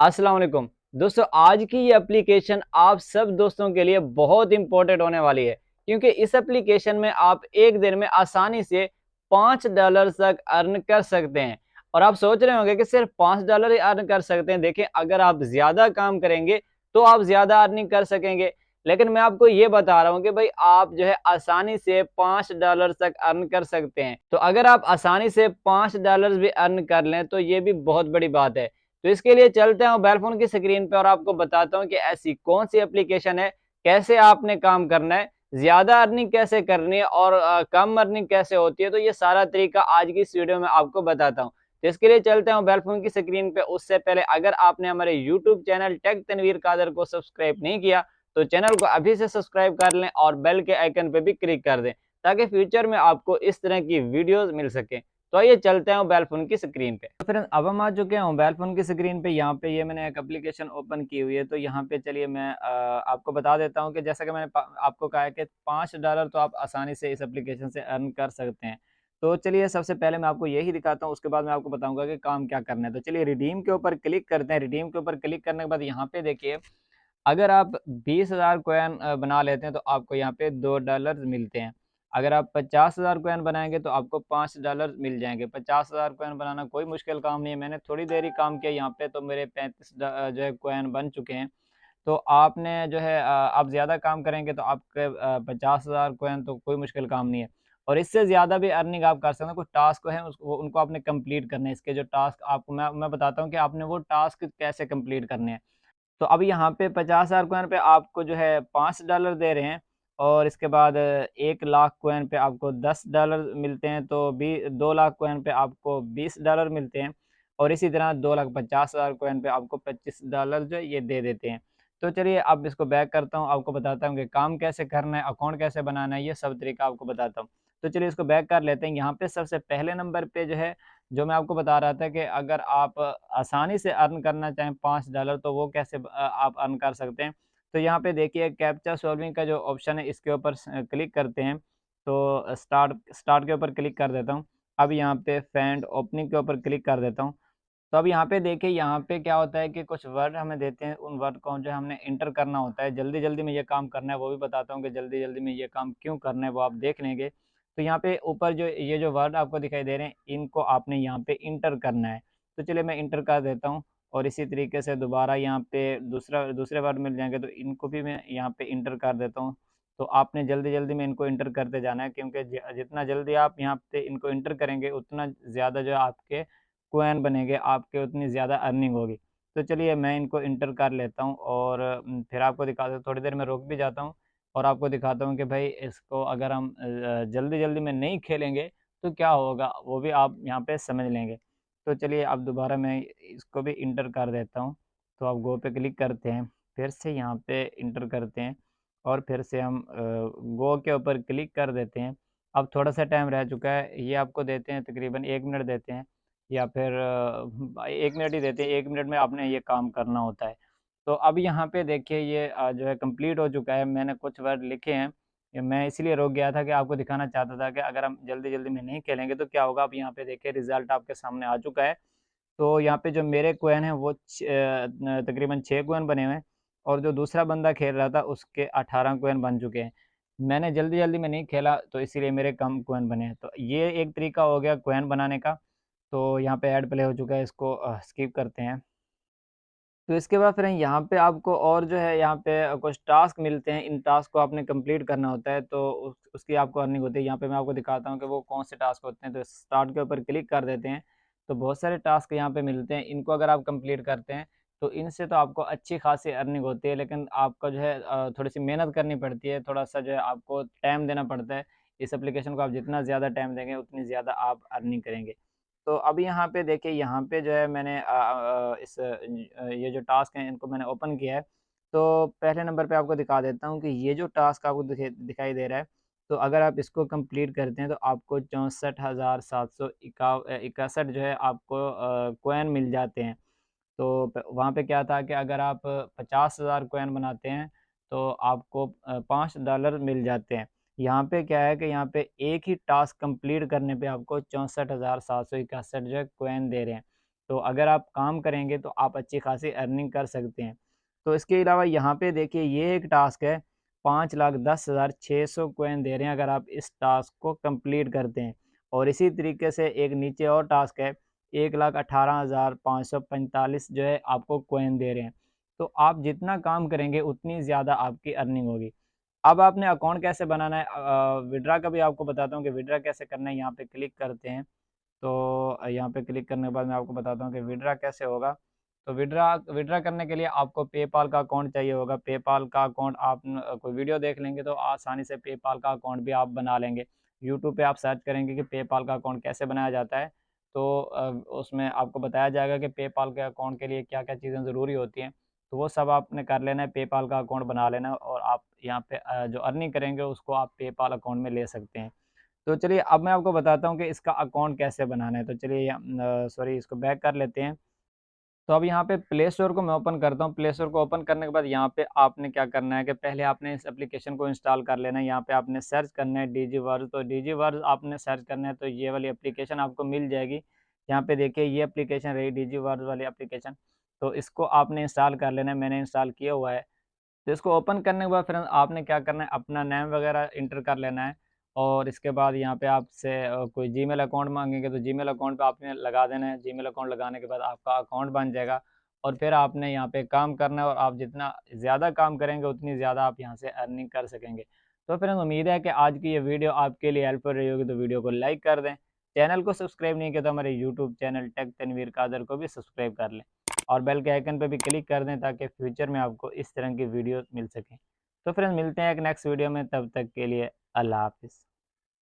अस्सलाम वालेकुम दोस्तों। आज की ये एप्लीकेशन आप सब दोस्तों के लिए बहुत इंपॉर्टेंट होने वाली है, क्योंकि इस एप्लीकेशन में आप एक दिन में आसानी से $5 तक अर्न कर सकते हैं। और आप सोच रहे होंगे कि सिर्फ $5 ही अर्न कर सकते हैं। देखिए, अगर आप ज़्यादा काम करेंगे तो आप ज़्यादा अर्निंग कर सकेंगे, लेकिन मैं आपको ये बता रहा हूँ कि भाई आप जो है आसानी से $5 तक अर्न कर सकते हैं। तो अगर आप आसानी से $5 भी अर्न कर लें तो ये भी बहुत बड़ी बात है। तो इसके लिए चलते हैं मोबाइल फ़ोन की स्क्रीन पे और आपको बताता हूँ कि ऐसी कौन-सी एप्लीकेशन है, कैसे आपने काम करना है, ज़्यादा अर्निंग कैसे करनी है और कम अर्निंग कैसे होती है। तो ये सारा तरीका आज की इस वीडियो में आपको बताता हूँ। तो इसके लिए चलते हैं मोबाइल फ़ोन की स्क्रीन पे। उससे पहले अगर आपने हमारे YouTube channel tech Tanveer Qadir को सब्सक्राइब नहीं किया, तो चैनल को अभी से सब्सक्राइब कर लें और बेल के आइकन पे भी क्लिक कर दें, ताकि फ्यूचर में आपको इस तरह की वीडियोज़ मिल सकें। तो आइए चलते हैं मोबाइल फ़ोन की स्क्रीन पे। तो फ्रेंड्स, अब हम आ चुके हैं मोबाइल फ़ोन की स्क्रीन पे। यहाँ पे ये मैंने एक एप्लीकेशन ओपन की हुई है। तो यहाँ पे चलिए मैं आपको बता देता हूँ कि जैसा कि मैंने आपको कहा है कि $5 तो आप आसानी से इस एप्लीकेशन से अर्न कर सकते हैं। तो चलिए सबसे पहले मैं आपको यही दिखाता हूँ, उसके बाद मैं आपको बताऊँगा कि काम क्या करना है। तो चलिए रिडीम के ऊपर क्लिक करते हैं। रिडीम के ऊपर क्लिक करने के बाद यहाँ पे देखिए, अगर आप 20,000 कॉइन बना लेते हैं तो आपको यहाँ पे $2 मिलते हैं। अगर आप 50,000 कॉइन बनाएँगे तो आपको $5 मिल जाएँगे। 50,000 कॉइन बनाना कोई मुश्किल काम नहीं है। मैंने थोड़ी देर ही काम किया, यहाँ पे तो मेरे 35 जो है कॉइन बन चुके हैं। तो आपने जो है आप ज़्यादा काम करेंगे तो आपके 50,000 कॉइन तो कोई मुश्किल काम नहीं है। और इससे ज़्यादा भी अर्निंग आप कर सकते हैं। कुछ टास्क हैं उसको उनको आपने कंप्लीट करने हैं। इसके जो टास्क आपको मैं बताता हूँ कि आपने वो टास्क कैसे कंप्लीट करने हैं। तो अब यहाँ पे 50,000 कॉइन पे आपको जो है $5 दे रहे हैं और इसके बाद 1 लाख कॉइन पे आपको $10 मिलते हैं, तो 2 लाख कॉइन पे आपको $20 मिलते हैं और इसी तरह 2,50,000 कॉइन पे आपको $25 जो है ये दे देते हैं। तो चलिए अब इसको बैक करता हूँ, आपको बताता हूँ कि काम कैसे करना है, अकाउंट कैसे बनाना है, ये सब तरीका आपको बताता हूँ। तो चलिए इसको बैक कर लेते हैं। यहाँ पे सबसे पहले नंबर पे जो है, जो मैं आपको बता रहा था कि अगर आप आसानी से अर्न करना चाहें $5 तो वो कैसे आप अर्न कर सकते हैं। तो यहाँ पे देखिए कैप्चा सॉल्विंग का जो ऑप्शन है इसके ऊपर क्लिक करते हैं। तो स्टार्ट स्टार्ट के ऊपर क्लिक कर देता हूँ। अब यहाँ पे फाइंड ओपनिंग के ऊपर क्लिक कर देता हूँ। तो अब यहाँ पे देखिए, यहाँ पे क्या होता है कि कुछ वर्ड हमें देते हैं, उन वर्ड को जो है हमने एंटर करना होता है। जल्दी-जल्दी में ये काम करना है, वो भी बताता हूँ कि जल्दी-जल्दी में ये काम क्यों करना है, वो आप देख लेंगे। तो यहाँ पे ऊपर जो ये जो वर्ड आपको दिखाई दे रहे हैं, इनको आपने यहाँ पे एंटर करना है। तो चलिए मैं एंटर कर देता हूँ और इसी तरीके से दोबारा यहाँ पे दूसरे वर्ड मिल जाएँगे, तो इनको भी मैं यहाँ पे एंटर कर देता हूँ। तो आपने जल्दी-जल्दी में इनको एंटर करते जाना है, क्योंकि जितना जल्दी आप यहाँ पे इनको एंटर करेंगे, उतना ज़्यादा जो है आपके कॉइन बनेंगे, आपके उतनी ज़्यादा अर्निंग होगी। तो चलिए मैं इनको एंटर कर लेता हूँ और फिर आपको दिखाता हूँ, थोड़ी देर में रुक भी जाता हूँ और आपको दिखाता हूँ कि भाई इसको अगर हम जल्दी-जल्दी में नहीं खेलेंगे तो क्या होगा, वो भी आप यहाँ पे समझ लेंगे। तो चलिए अब दोबारा मैं इसको भी एंटर कर देता हूँ। तो आप गो पे क्लिक करते हैं, फिर से यहाँ पे एंटर करते हैं और फिर से हम गो के ऊपर क्लिक कर देते हैं। अब थोड़ा-सा टाइम रह चुका है, ये आपको देते हैं तकरीबन 1 मिनट देते हैं। या फिर 1 मिनट ही देते हैं, 1 मिनट में आपने ये काम करना होता है। तो अब यहाँ पे देखिए ये जो है कंप्लीट हो चुका है, मैंने कुछ वर्ड लिखे हैं, ये मैं इसीलिए रुक गया था कि आपको दिखाना चाहता था कि अगर हम जल्दी-जल्दी में नहीं खेलेंगे तो क्या होगा। अब यहाँ पे देखिए रिज़ल्ट आपके सामने आ चुका है। तो यहाँ पे जो मेरे कॉइन हैं वो तकरीबन 6 कॉइन बने हुए हैं और जो दूसरा बंदा खेल रहा था उसके 18 कॉइन बन चुके हैं। मैंने जल्दी-जल्दी में नहीं खेला तो इसीलिए मेरे कम कॉइन बने हैं। तो ये एक तरीका हो गया कॉइन बनाने का। तो यहाँ पे ऐड प्ले हो चुका है, इसको स्किप करते हैं। तो इसके बाद फिर यहाँ पे आपको और जो है यहाँ पे कुछ टास्क मिलते हैं, इन टास्क को आपने कंप्लीट करना होता है, तो उसकी आपको अर्निंग होती है। यहाँ पे मैं आपको दिखाता हूँ कि वो कौन से टास्क होते हैं। तो स्टार्ट के ऊपर क्लिक कर देते हैं, तो बहुत सारे टास्क यहाँ पे मिलते हैं। इनको अगर आप कंप्लीट करते हैं तो इनसे तो आपको अच्छी खासी अर्निंग होती है, लेकिन आपका जो है थोड़ी-सी मेहनत करनी पड़ती है, थोड़ा-सा जो है आपको टाइम देना पड़ता है। इस एप्लीकेशन को आप जितना ज़्यादा टाइम देंगे उतनी ज़्यादा आप अर्निंग करेंगे। तो अब यहाँ पे देखिए, यहाँ पे जो है मैंने ये जो टास्क हैं इनको मैंने ओपन किया है। तो पहले नंबर पे आपको दिखा देता हूँ कि ये जो टास्क आपको दिखाई दे रहा है, तो अगर आप इसको कंप्लीट करते हैं तो आपको 64,761 जो है आपको कॉइन मिल जाते हैं। तो वहाँ पे क्या था कि अगर आप 50,000 कॉइन बनाते हैं तो आपको $5 मिल जाते हैं। यहाँ पे क्या है कि यहाँ पे एक ही टास्क कंप्लीट करने पे आपको 64,761 जो है कॉइन दे रहे हैं। तो अगर आप काम करेंगे तो आप अच्छी खासी अर्निंग कर सकते हैं। तो इसके अलावा यहाँ पे देखिए ये एक टास्क है, 5,10,600 कॉइन दे रहे हैं अगर आप इस टास्क को कंप्लीट करते हैं। और इसी तरीके से एक नीचे और टास्क है, 1,18,545 जो है आपको कॉइन दे रहे हैं। तो आप जितना काम करेंगे उतनी ज़्यादा आपकी अर्निंग होगी। अब आपने अकाउंट कैसे बनाना है, विड्रा का भी आपको बताता हूँ कि विड्रा कैसे करना है। यहाँ पे क्लिक करते हैं, तो यहाँ पे क्लिक करने के बाद मैं आपको बताता हूँ कि विड्रा कैसे होगा। तो विड्रा विड्रा करने के लिए आपको पेपाल का अकाउंट चाहिए होगा। पेपाल का अकाउंट आप कोई वीडियो देख लेंगे तो आसानी से पेपाल का अकाउंट भी आप बना लेंगे। यूट्यूब पे आप सर्च करेंगे कि पेपाल का अकाउंट कैसे बनाया जाता है, तो उसमें आपको बताया जाएगा कि पेपाल के अकाउंट के लिए क्या-क्या चीज़ें ज़रूरी होती हैं। तो वो सब आपने कर लेना है, पेपाल का अकाउंट बना लेना है और आप यहाँ पे जो अर्निंग करेंगे उसको आप पेपाल अकाउंट में ले सकते हैं। तो चलिए अब मैं आपको बताता हूँ कि इसका अकाउंट कैसे बनाना है। तो चलिए सॉरी इसको बैक कर लेते हैं। तो अब यहाँ पे प्ले स्टोर को मैं ओपन करता हूँ। प्ले स्टोर को ओपन करने के बाद यहाँ पे आपने क्या करना है कि पहले आपने इस एप्लीकेशन को इंस्टॉल कर लेना है। यहाँ पे आपने सर्च करना है डिजिवर्स, तो डिजिवर्स आपने सर्च करना है तो ये वाली एप्लीकेशन आपको मिल जाएगी। यहाँ पे देखिए ये एप्लीकेशन रही डिजिवर्स वाली एप्लीकेशन, तो इसको आपने इंस्टॉल कर लेना है। मैंने इंस्टॉल किया हुआ है। तो इसको ओपन करने के बाद फ्रेंड्स आपने क्या करना है, अपना नेम वगैरह इंटर कर लेना है और इसके बाद यहाँ पे आपसे कोई जीमेल अकाउंट मांगेंगे तो जीमेल अकाउंट पे आपने लगा देना है। जीमेल अकाउंट लगाने के बाद आपका अकाउंट बन जाएगा और फिर आपने यहाँ पे काम करना है और आप जितना ज़्यादा काम करेंगे उतनी ज़्यादा आप यहाँ से अर्निंग कर सकेंगे। तो फ्रेंड्स उम्मीद है कि आज की ये वीडियो आपके लिए हेल्पफुल रही होगी, तो वीडियो को लाइक कर दें। चैनल को सब्सक्राइब नहीं किया तो हमारे YouTube channel tech Tanveer Qadir को भी सब्सक्राइब कर लें और बेल के आइकन पे भी क्लिक कर दें ताकि फ्यूचर में आपको इस तरह की वीडियो मिल सकें। तो फ्रेंड्स मिलते हैं एक नेक्स्ट वीडियो में, तब तक के लिए अल्लाह हाफ़िज़।